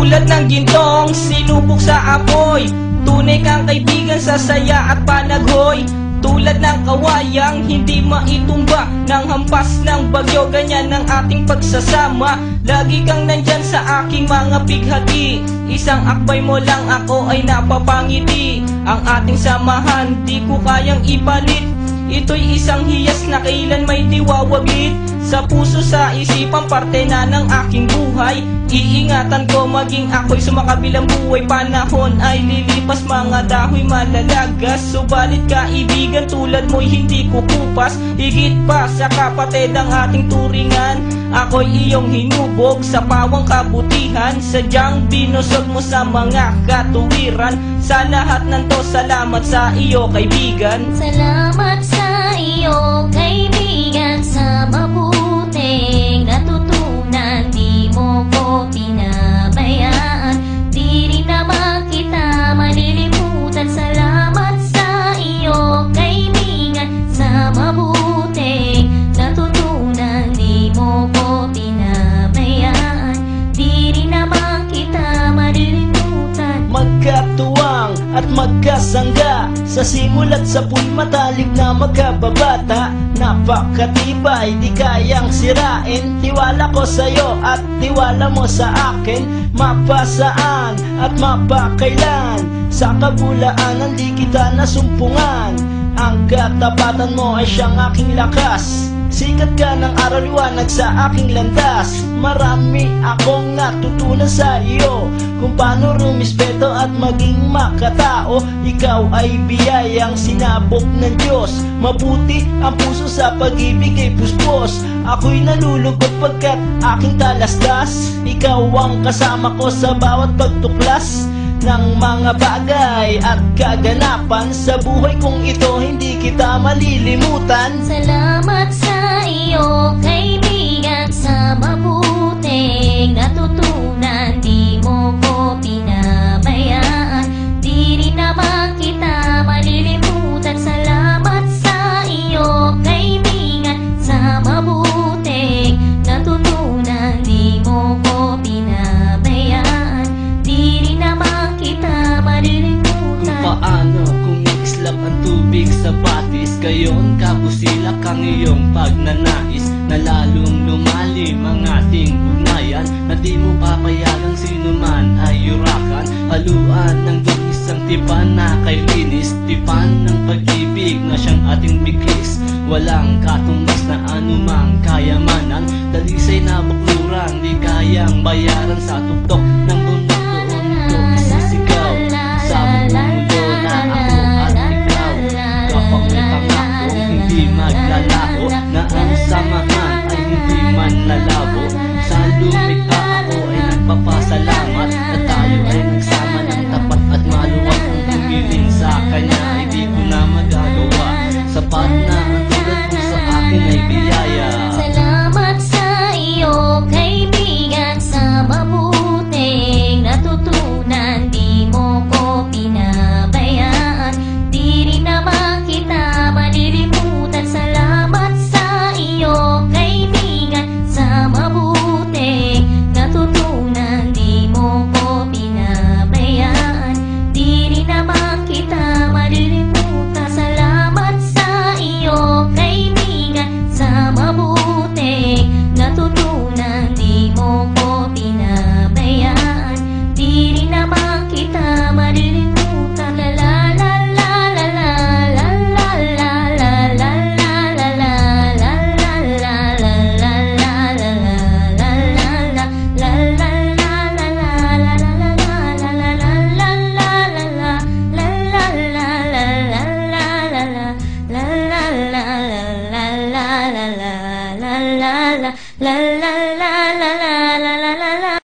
Tulad ng gintong sinubok sa apoy, tunay kang kaibigan sa saya at panaghoy. Tulad ng kawayang hindi maitumba ng hampas ng bagyo, ganyan ang ating pagsasama. Lagi kang nandyan sa aking mga bighati, isang akbay mo lang ako ay napapangiti. Ang ating samahan di ko kayang ipalit, ito'y isang hiyas na kailan may diwawaglit. Sa puso, sa isipan, parte na ng aking buhay. Iingatan ko maging ako'y sumakabilang buhay. Panahon ay lilipas, mga dahoy malalagas. Subalit kaibigan tulad mo'y hindi kukupas. Higit pa sa kapatid ang ating turingan, ako'y iyong hinubog sa pawang kabutihan. Sadyang binusog mo sa mga katuwiran. Sa lahat ng to, salamat sa iyo kaibigan. Salamat sa iyo kaibigan, sa mabuting natutunan. Di mo ko pinabayaan, di rin naman kita malilimutan. Salamat sa iyo kaibigan, sa mabuting natutunan. Di mo ko pinabayaan, di rin naman kita malilimutan. Magkatuwang at magkasangga, sa simulat sa puy matalik na magkababata. Napakatibay, di kayang sirain. Tiwala ko sa'yo at tiwala mo sa akin. Mapasaan at mapakailan, sa kabulaanan di kita nasumpungan. Ang katapatan mo ay siyang aking lakas. Sikat ka ng araw, liwanag sa aking landas. Marami akong natutunan sa iyo, kung paano rumispeto at maging makatao. Ikaw ay biyayang sinabok ng Diyos. Mabuti ang puso sa pag-ibig ay puspos. Ako'y nalulugod pagkat aking talastas. Ikaw ang kasama ko sa bawat pagtuklas ng mga bagay at kaganapan. Sa buhay kong ito hindi kita malilimutan. Salamat sa iyo kaibigan, sa mabuting natutunan. Di mo ko pinabayaan, di rin naman kita malilimutan. Salamat sa iyo kaibigan, sa mabuting natutunan. Di mo ko pinabayaan, di rin naman kita malilimutan. Kung paano kumikislap ang tubig sa batis, gayon kabusilak ang iyong pagnanais, na lalong lumalim ang ating ugnayan, na di mo papayagang sino man ay yurakan. Haluan ng dungis ang tipan na kay linis, tipan ng pag-ibig na siyang ating biglis. Walang katumbas na anumang kayamanan, dalisay na bakluran di kayang bayaran sa tuktok